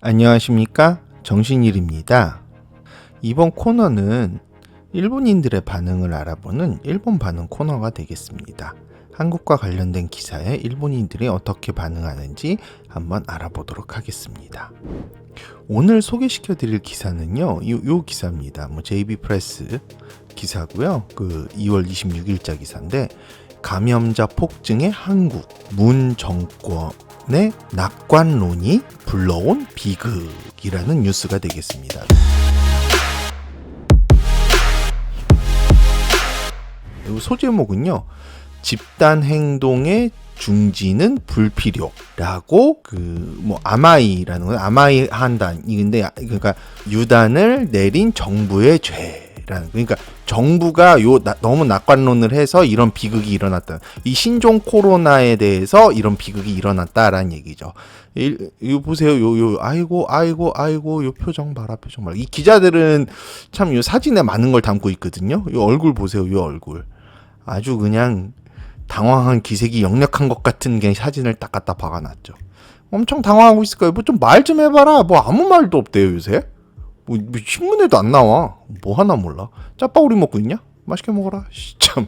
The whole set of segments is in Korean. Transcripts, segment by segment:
안녕하십니까? 정신일입니다. 이번 코너는 일본인들의 반응을 알아보는 일본 반응 코너가 되겠습니다. 한국과 관련된 기사에 일본인들이 어떻게 반응하는지 한번 알아보도록 하겠습니다. 오늘 소개시켜 드릴 기사는요, 요 기사입니다. JB프레스 기사고요. 2월 26일자 기사인데, 감염자 폭증에 한국, 문 정권의 낙관론이 불러온 비극이라는 뉴스가 되겠습니다. 소제목은요, 집단 행동의 중지는 불필요라고 아마이라는 건 아마이 한단 이건데, 그러니까 유단을 내린 정부의 죄라는, 그러니까 정부가 너무 낙관론을 해서 이런 비극이 일어났다. 이 신종 코로나에 대해서 이런 비극이 일어났다라는 얘기죠. 이거 보세요. 아이고 요 표정 봐라. 이 기자들은 참 요 사진에 많은 걸 담고 있거든요. 요 얼굴 보세요. 요 얼굴. 아주 그냥 당황한 기색이 역력한 것 같은 게 사진을 딱 갖다 박아놨죠. 엄청 당황하고 있을 거예요. 좀 말 좀 해봐라. 아무 말도 없대요 요새. 신문에도 안 나와. 하나 몰라. 짜파구리 먹고 있냐? 맛있게 먹어라. 참.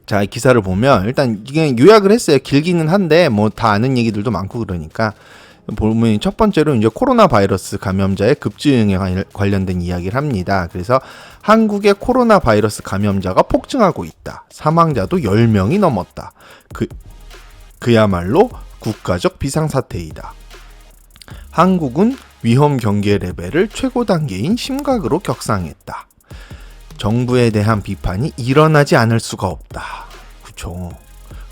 자, 이 기사를 보면 일단 이게 요약을 했어요. 길기는 한데 다 아는 얘기들도 많고 그러니까 보면 첫 번째로 이제 코로나 바이러스 감염자의 급증에 관련된 이야기를 합니다. 그래서 한국의 코로나 바이러스 감염자가 폭증하고 있다. 사망자도 10명이 넘었다. 그야말로 국가적 비상사태이다. 한국은 위험 경계 레벨을 최고 단계인 심각으로 격상했다. 정부에 대한 비판이 일어나지 않을 수가 없다. 그쵸.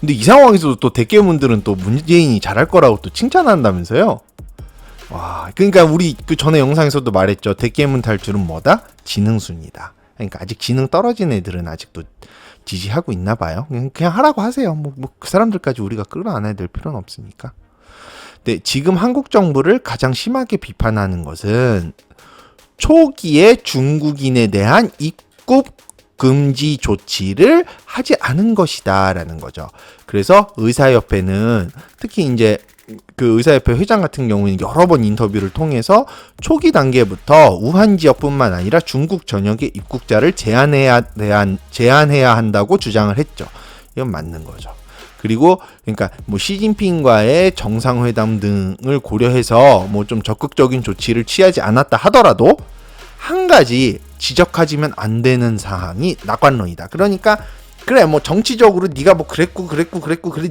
근데 이 상황에서도 또 대깨문들은 또 문재인이 잘할 거라고 또 칭찬한다면서요? 와, 그러니까 우리 전에 영상에서도 말했죠. 대깨문 탈출은 뭐다? 지능순이다. 그러니까 아직 지능 떨어진 애들은 아직도 지지하고 있나 봐요. 그냥 하라고 하세요. 그 사람들까지 우리가 끌어안아야 될 필요는 없으니까. 근데 지금 한국 정부를 가장 심하게 비판하는 것은 초기에 중국인에 대한 입국 금지 조치를 하지 않은 것이다라는 거죠. 그래서 의사협회는 특히 이제 의사협회 회장 같은 경우는 여러 번 인터뷰를 통해서 초기 단계부터 우한 지역뿐만 아니라 중국 전역의 입국자를 제한해야 한다고 주장을 했죠. 이건 맞는 거죠. 그리고 그러니까 시진핑과의 정상회담 등을 고려해서 좀 적극적인 조치를 취하지 않았다 하더라도 한 가지 지적하지면 안 되는 사항이 낙관론이다. 그러니까 그래 정치적으로 네가 그랬고 그래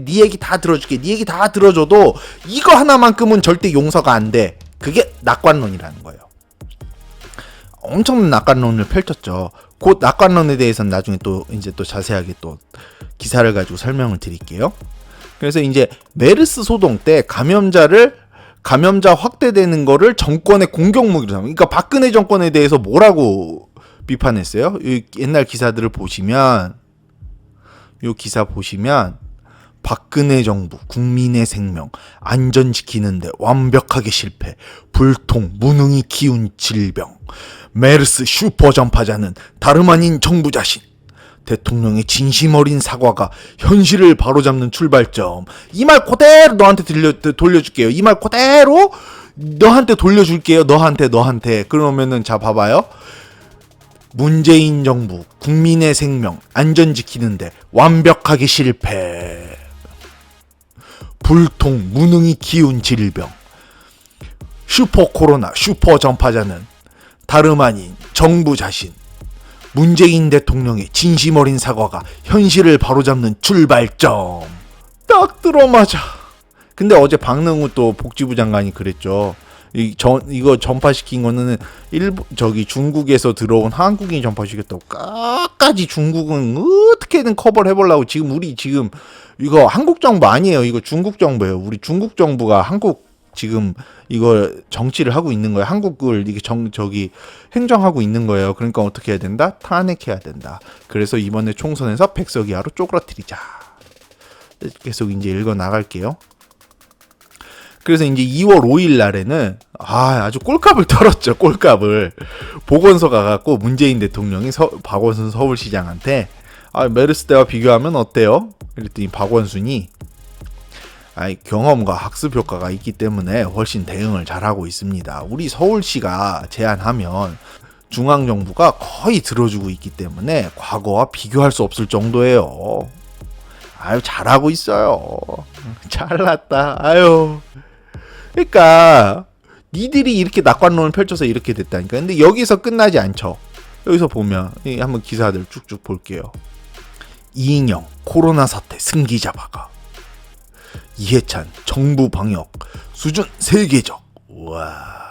네 얘기 다 들어줄게. 네 얘기 다 들어줘도 이거 하나만큼은 절대 용서가 안 돼. 그게 낙관론이라는 거예요. 엄청난 낙관론을 펼쳤죠. 그 낙관론에 대해서는 나중에 또 자세하게 또 기사를 가지고 설명을 드릴게요. 그래서 이제 메르스 소동 때 감염자 확대되는 거를 정권의 공격무기로 삼는. 그러니까 박근혜 정권에 대해서 뭐라고 비판했어요? 옛날 기사들을 보시면, 요 기사 보시면 박근혜 정부 국민의 생명 안전지키는데 완벽하게 실패, 불통 무능이 키운 질병, 메르스 슈퍼 전파자는 다름 아닌 정부 자신, 대통령의 진심 어린 사과가 현실을 바로잡는 출발점. 이 말 그대로 너한테 돌려줄게요. 이 말 그대로 너한테 돌려줄게요. 너한테. 그러면은 자 봐봐요. 문재인 정부 국민의 생명 안전 지키는데 완벽하게 실패. 불통 무능이 키운 질병. 슈퍼 코로나 슈퍼 전파자는 다름 아닌 정부 자신. 문재인 대통령의 진심 어린 사과가 현실을 바로잡는 출발점. 딱 들어맞아. 근데 어제 박능우 또 복지부 장관이 그랬죠. 이거 전파시킨 거는 중국에서 들어온 한국인이 전파시켰다고. 끝까지 중국은 어떻게든 커버를 해보려고 지금 이거 한국 정부 아니에요. 이거 중국 정부예요. 우리 중국 정부가 한국 지금 이거 정치를 하고 있는 거예요. 한국을 이게 행정하고 있는 거예요. 그러니까 어떻게 해야 된다? 탄핵해야 된다. 그래서 이번에 총선에서 백석 이하로 쪼그라뜨리자. 계속 이제 읽어 나갈게요. 그래서 이제 2월 5일 날에는 아주 꼴값을 털었죠. 꼴값을. 보건소 가갖고 문재인 대통령이 박원순 서울시장한테 메르스 때와 비교하면 어때요? 그랬더니 박원순이 경험과 학습 효과가 있기 때문에 훨씬 대응을 잘하고 있습니다. 우리 서울시가 제안하면 중앙정부가 거의 들어주고 있기 때문에 과거와 비교할 수 없을 정도예요. 잘하고 있어요. 잘났다. 그러니까 니들이 이렇게 낙관론을 펼쳐서 이렇게 됐다니까. 근데 여기서 끝나지 않죠. 여기서 보면 한번 기사들 쭉쭉 볼게요. 이인영 코로나 사태 승기 잡아가. 이해찬 정부 방역 수준 세계적. 와.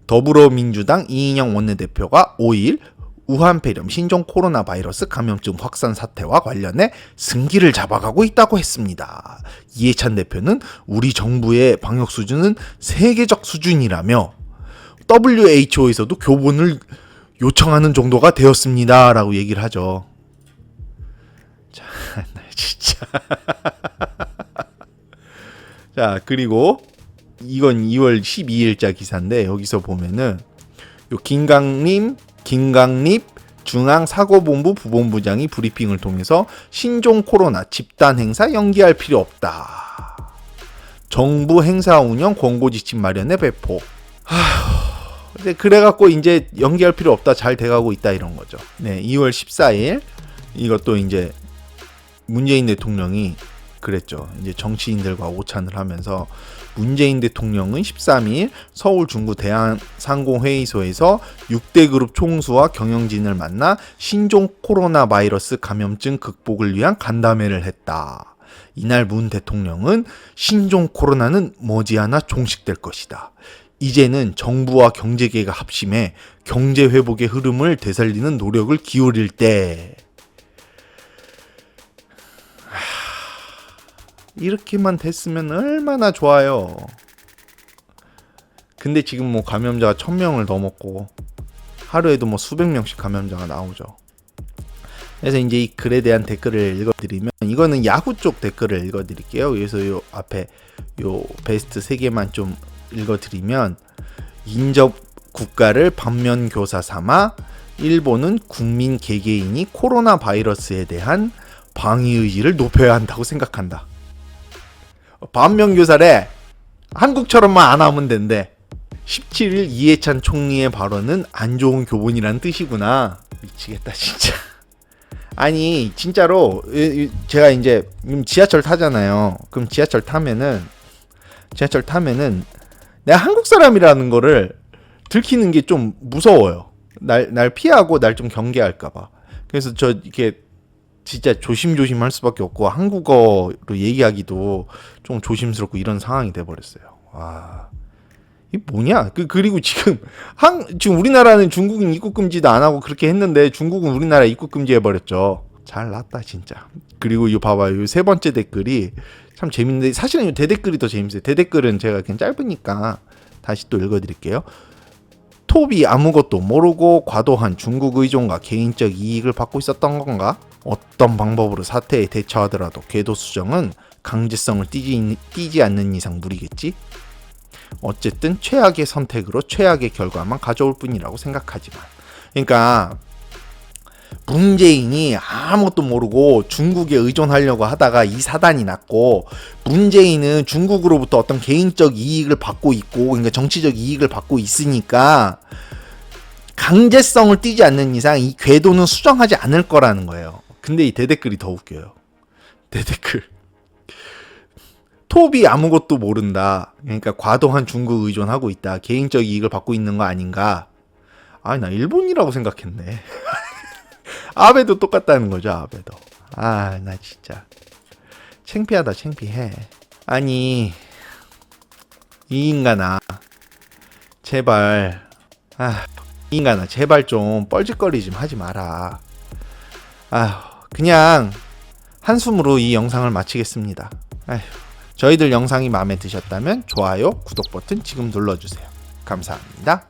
더불어민주당 이인영 원내대표가 5일 우한폐렴 신종 코로나 바이러스 감염증 확산 사태와 관련해 승기를 잡아가고 있다고 했습니다. 이해찬 대표는 우리 정부의 방역 수준은 세계적 수준이라며 WHO에서도 교본을 요청하는 정도가 되었습니다. 라고 얘기를 하죠. 자, 진짜. 자, 그리고 이건 2월 12일자 기사인데 여기서 보면은 요 김강립 중앙사고본부 부본부장이 브리핑을 통해서 신종 코로나 집단 행사 연기할 필요 없다. 정부 행사 운영 권고 지침 마련에 배포. 근데 그래갖고 이제 연기할 필요 없다. 잘 돼가고 있다 이런 거죠. 네, 2월 14일 이것도 이제 문재인 대통령이 그랬죠. 이제 정치인들과 오찬을 하면서 문재인 대통령은 13일 서울 중구 대한상공회의소에서 6대 그룹 총수와 경영진을 만나 신종 코로나 바이러스 감염증 극복을 위한 간담회를 했다. 이날 문 대통령은 신종 코로나는 머지않아 종식될 것이다. 이제는 정부와 경제계가 합심해 경제 회복의 흐름을 되살리는 노력을 기울일 때. 이렇게만 됐으면 얼마나 좋아요. 근데 지금 뭐 감염자가 1000명을 넘었고 하루에도 뭐 수백 명씩 감염자가 나오죠. 그래서 이제 이 글에 대한 댓글을 읽어드리면 이거는 야후 쪽 댓글을 읽어드릴게요. 그래서 요 앞에 요 베스트 3개만 좀 읽어드리면 인접 국가를 반면교사 삼아 일본은 국민 개개인이 코로나 바이러스에 대한 방위의지를 높여야 한다고 생각한다. 반면교사래. 한국처럼만 안 하면 된대. 17일 이해찬 총리의 발언은 안 좋은 교본이란 뜻이구나. 미치겠다 진짜. 아니 진짜로 제가 이제 지하철 타잖아요. 그럼 지하철 타면은 내가 한국 사람이라는 거를 들키는 게 좀 무서워요. 날 피하고 날 좀 경계할까봐. 그래서 저 이렇게 진짜 조심조심 할 수밖에 없고 한국어로 얘기하기도 좀 조심스럽고 이런 상황이 돼버렸어요. 와, 이게 뭐냐? 그리고 지금 우리나라는 중국인 입국 금지도 안 하고 그렇게 했는데 중국은 우리나라 입국 금지 해버렸죠. 잘났다 진짜. 그리고 이거 봐봐요. 이 세 번째 댓글이 참 재밌는데 사실은 이 대댓글이 더 재밌어요. 대댓글은 제가 그냥 짧으니까 다시 또 읽어드릴게요. 톱이 아무것도 모르고 과도한 중국 의존과 개인적 이익을 받고 있었던 건가? 어떤 방법으로 사태에 대처하더라도 궤도 수정은 강제성을 띠지 않는 이상 무리겠지? 어쨌든 최악의 선택으로 최악의 결과만 가져올 뿐이라고 생각하지만. 그러니까 문재인이 아무것도 모르고 중국에 의존하려고 하다가 이 사단이 났고, 문재인은 중국으로부터 어떤 개인적 이익을 받고 있고, 그러니까 정치적 이익을 받고 있으니까 강제성을 띠지 않는 이상 이 궤도는 수정하지 않을 거라는 거예요. 근데 이 대댓글이 더 웃겨요. 대댓글. 톱이 아무것도 모른다. 그러니까 과도한 중국 의존하고 있다. 개인적 이익을 받고 있는 거 아닌가? 나 일본이라고 생각했네. 아베도 똑같다는 거죠, 아베도. 나 진짜 창피하다, 창피해. 아니, 이 인간아, 제발, 이 인간아, 제발 좀 뻘짓거리 좀 하지 마라. 그냥 한숨으로 이 영상을 마치겠습니다. 저희들 영상이 마음에 드셨다면 좋아요, 구독 버튼 지금 눌러주세요. 감사합니다.